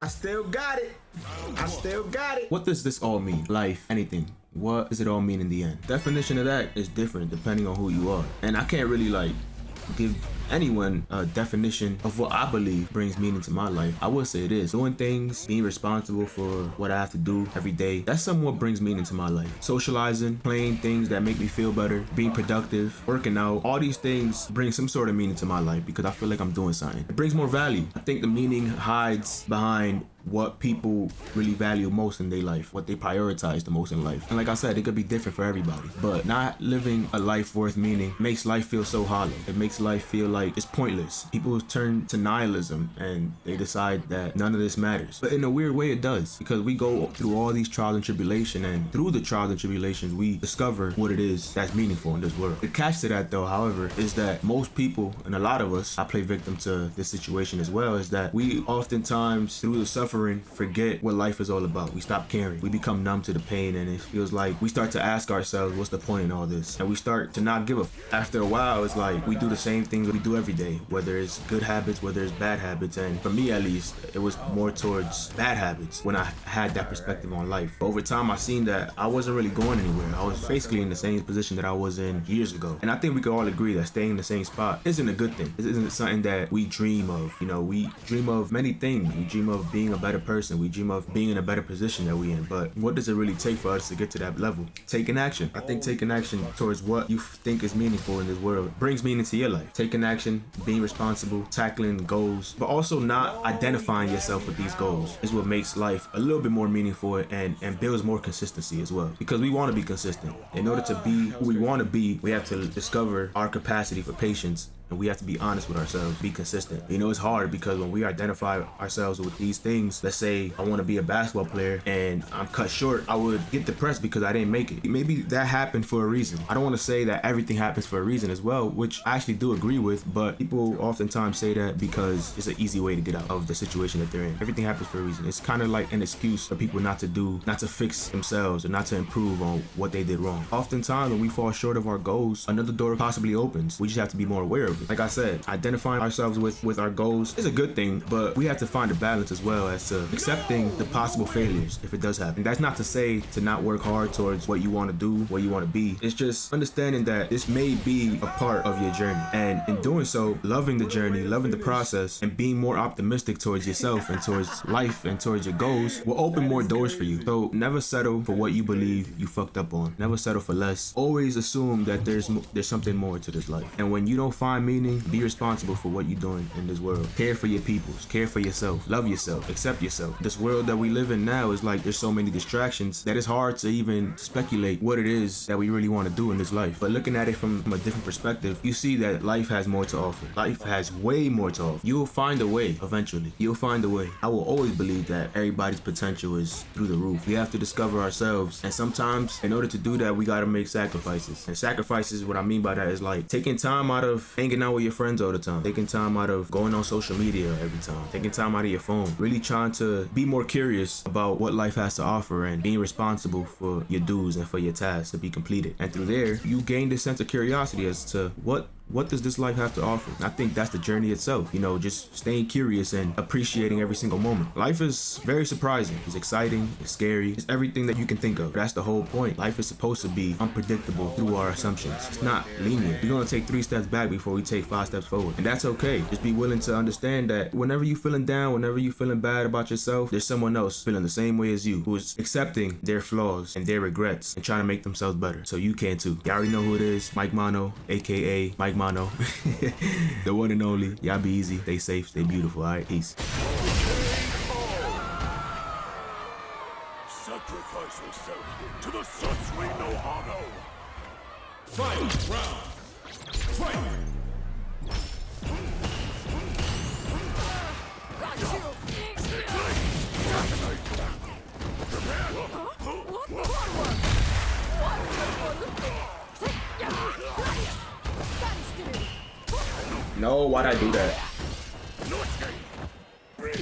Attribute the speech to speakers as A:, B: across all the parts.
A: I still got it. I still got it. What does this all mean? Life, anything. What does it all mean in the end? Definition of that is different depending on who you are. And I can't really like give anyone a definition of what I believe brings meaning to my life. I would say it is doing things, being responsible for what I have to do every day. That's somewhat brings meaning to my life. Socializing, playing things that make me feel better, being productive, working out, all these things bring some sort of meaning to my life because I feel like I'm doing something. It brings more value. I think the meaning hides behind what people really value most in their life, what they prioritize the most in life. And like I said, it could be different for everybody, but not living a life worth meaning makes life feel so hollow. It makes life feel like it's pointless. People turn to nihilism and they decide that none of this matters. But in a weird way it does, because we go through all these trials and tribulation, and through the trials and tribulations we discover what it is that's meaningful in this world. The catch to that though, however, is that most people, and a lot of us, I play victim to this situation as well, is that we oftentimes through the suffering forget what life is all about. We stop caring. We become numb to the pain, and it feels like we start to ask ourselves, what's the point in all this? And we start to not give a after a while, it's like we do the same things that we do every day, whether it's good habits, whether it's bad habits. And for me at least, it was more towards bad habits when I had that perspective on life. But over time I seen that I wasn't really going anywhere. I was basically in the same position that I was in years ago. And I think we could all agree that staying in the same spot isn't a good thing. It isn't something that we dream of. You know, we dream of many things. We dream of being a better person. We dream of being in a better position that we in. But what does it really take for us to get to that level? Taking action. I think taking action towards what you think is meaningful in this world brings meaning to your life. Taking action, being responsible, tackling goals, but also not identifying yourself with these goals is what makes life a little bit more meaningful and builds more consistency as well. Because we want to be consistent. In order to be who we want to be, we have to discover our capacity for patience. And we have to be honest with ourselves, be consistent. You know, it's hard because when we identify ourselves with these things, let's say I want to be a basketball player and I'm cut short, I would get depressed because I didn't make it. Maybe that happened for a reason. I don't want to say that everything happens for a reason as well, which I actually do agree with, but people oftentimes say that because it's an easy way to get out of the situation that they're in. Everything happens for a reason. It's kind of like an excuse for people not to fix themselves or not to improve on what they did wrong. Oftentimes when we fall short of our goals, another door possibly opens. We just have to be more aware of it. Like I said, identifying ourselves with our goals is a good thing, but we have to find a balance as well as to accepting the possible failures if it does happen. That's not to say to not work hard towards what you want to do, what you want to be. It's just understanding that this may be a part of your journey, and in doing so, loving the journey, loving the process, and being more optimistic towards yourself and towards life and towards your goals will open more doors for you. So never settle for what you believe you fucked up on. Never settle for less. Always assume that there's something more to this life. And when you don't find meaning, be responsible for what you're doing in this world. Care for your peoples, care for yourself, love yourself, accept yourself. This world that we live in now is like there's so many distractions that it's hard to even speculate what it is that we really want to do in this life. But looking at it from a different perspective, you see that life has more to offer. Life has way more to offer. You'll find a way eventually. You'll find a way. I will always believe that everybody's potential is through the roof. We have to discover ourselves, and sometimes in order to do that we got to make sacrifices. And sacrifices, what I mean by that is like taking time out of hanging out with your friends all the time, taking time out of going on social media every time, taking time out of your phone, really trying to be more curious about what life has to offer and being responsible for your dues and for your tasks to be completed. And through there you gain this sense of curiosity as to what does this life have to offer? I think that's the journey itself, you know, just staying curious and appreciating every single moment. Life is very surprising. It's exciting, it's scary, it's everything that you can think of. That's the whole point. Life is supposed to be unpredictable through our assumptions. It's not linear. We're gonna take 3 steps back before we take 5 steps forward. And that's okay. Just be willing to understand that whenever you're feeling down, whenever you're feeling bad about yourself, there's someone else feeling the same way as you, who is accepting their flaws and their regrets and trying to make themselves better. So you can too. You already know who it is. Mkemano, aka Mike Mano, the one and only. Y'all be easy, stay safe, stay beautiful. All right, peace.
B: Sacrifice yourself to the Satsui no Hano.
C: Final round. Fight.
A: No, why'd I do that?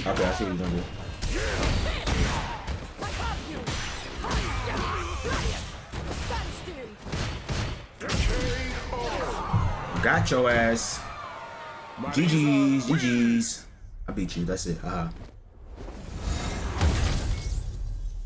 A: Okay, I see what he's gonna do. Got your ass. GG's, GG's. I beat you, that's it.